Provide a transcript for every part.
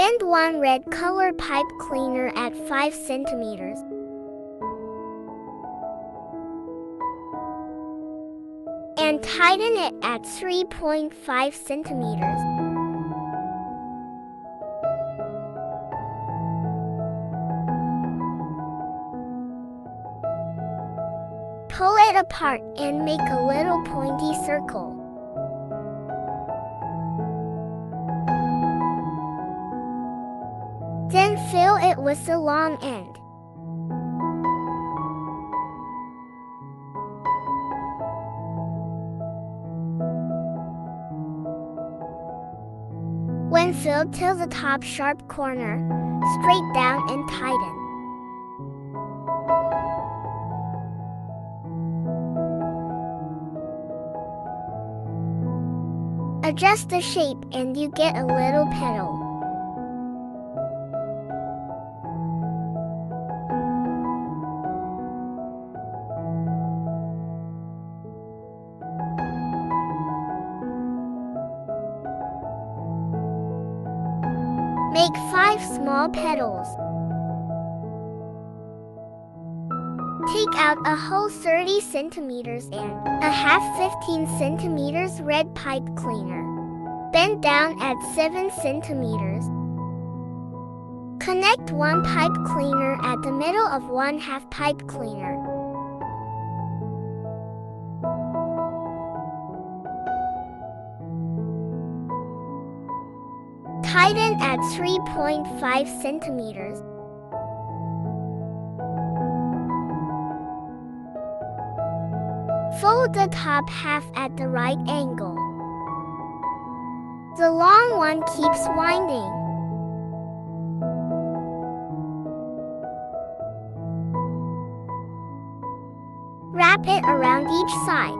Bend one red color pipe cleaner at 5 centimeters. And tighten it at 3.5 centimeters. Pull it apart and make a little pointy circle. Then fill it with the long end. When filled till the top sharp corner, straight down and tighten. Adjust the shape and you get a little petal. Make 5 small petals. Take out a whole 30 centimeters and a half 15 centimeters red pipe cleaner. Bend down at 7 centimeters. Connect one pipe cleaner at the middle of one half pipe cleaner. Tighten at 3.5 centimeters. Fold the top half at the right angle. The long one keeps winding. Wrap it around each side.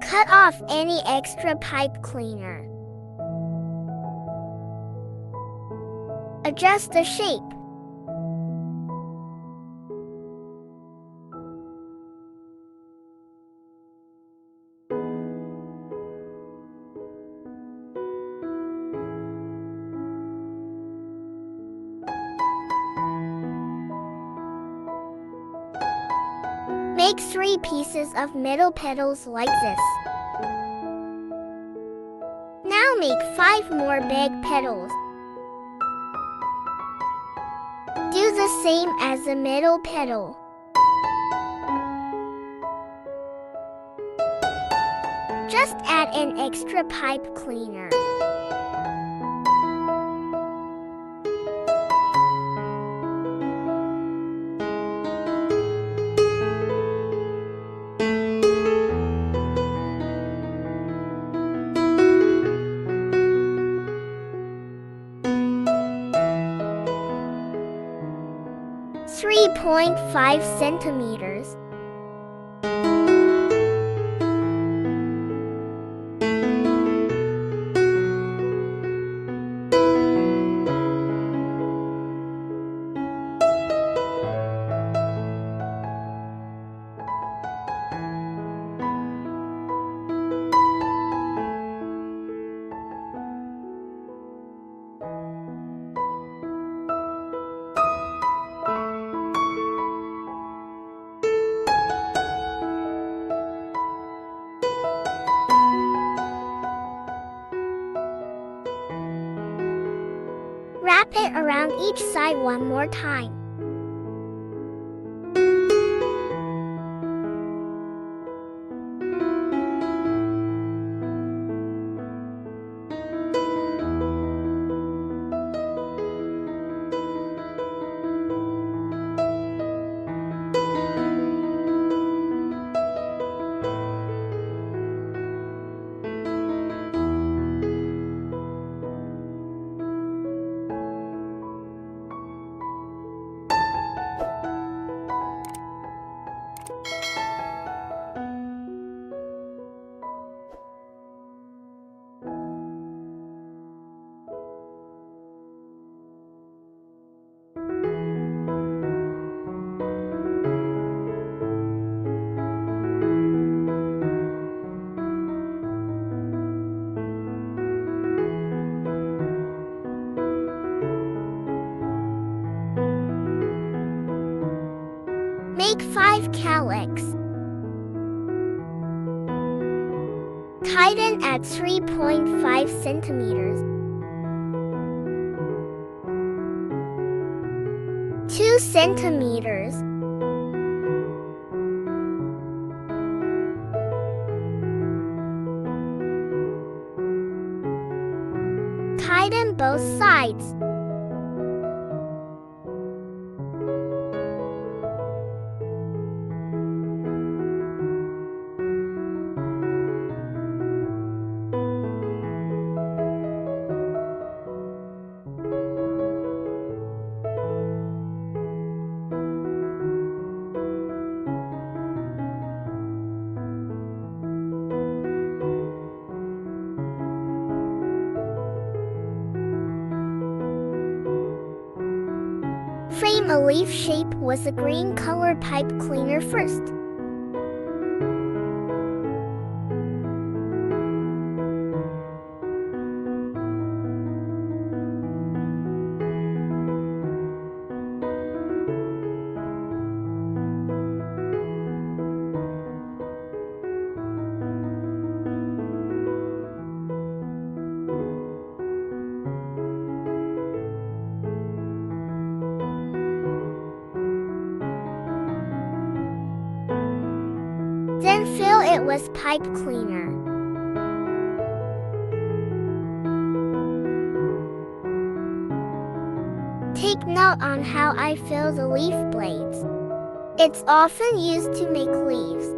Cut off any extra pipe cleaner. Adjust the shape. Make 3 pieces of middle petals like this. Now make 5 more big petals. Do the same as the middle petal. Just add an extra pipe cleaner. .5 centimeters. Wrap it around each side one more time. 5 calyx. Chitin at 3.5 centimeters. 2 centimeters. Tighten both sides. Frame a leaf shape with a green colored pipe cleaner first. Then fill it with pipe cleaner. Take note on how I fill the leaf blades. It's often used to make leaves.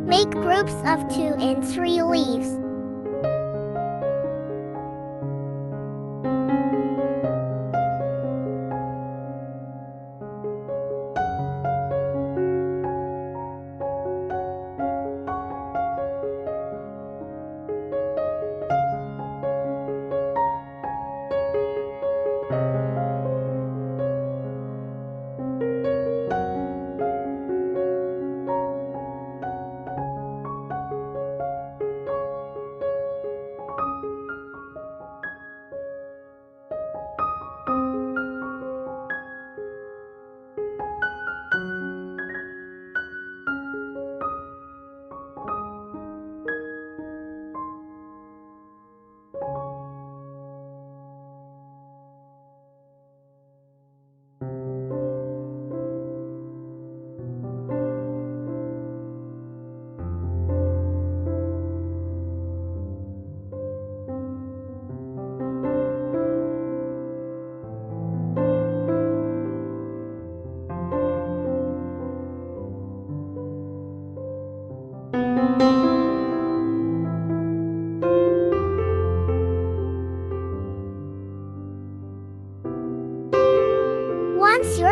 Make groups of 2 and 3 leaves.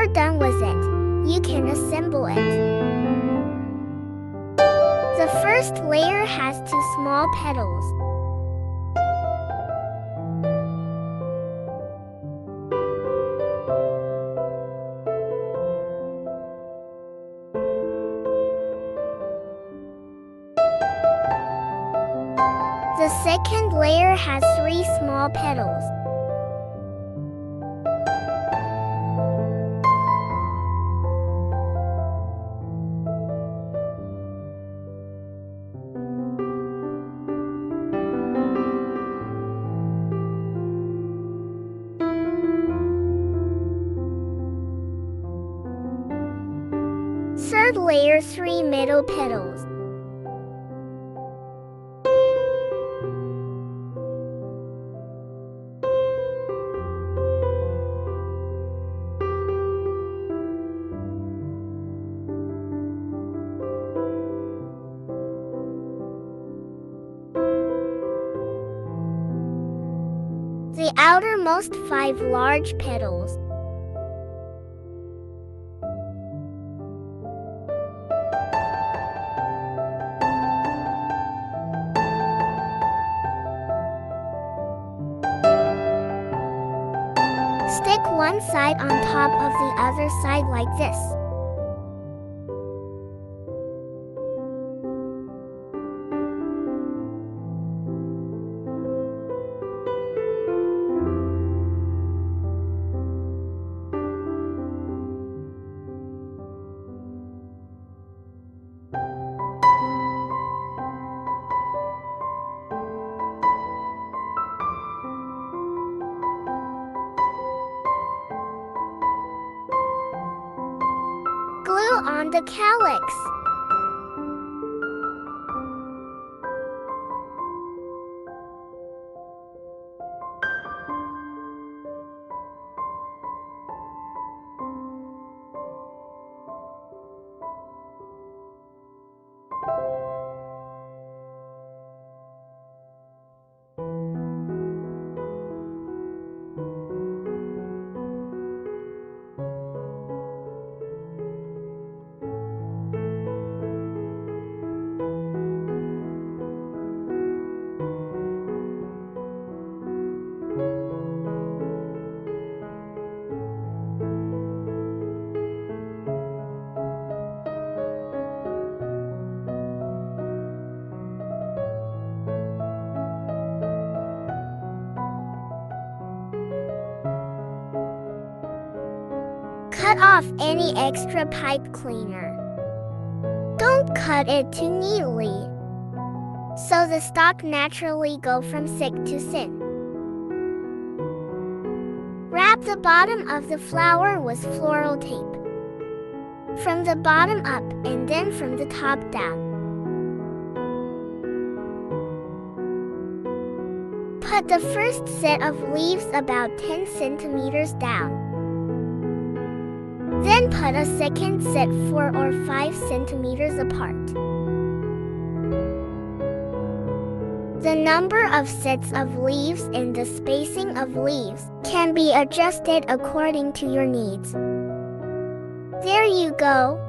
you're done with it, you can assemble it. The first layer has 2 small petals. The second layer has 3 small petals. Third layer, 3 middle petals. The outermost 5 large petals. Stick one side on top of the other side like this. Glue on the calyx. Cut off any extra pipe cleaner. Don't cut it too neatly, so the stalk naturally go from thick to thin. Wrap the bottom of the flower with floral tape, from the bottom up and then from the top down. Put the first set of leaves about 10 centimeters down. Then put a second set 4 or 5 centimeters apart. The number of sets of leaves and the spacing of leaves can be adjusted according to your needs. There you go.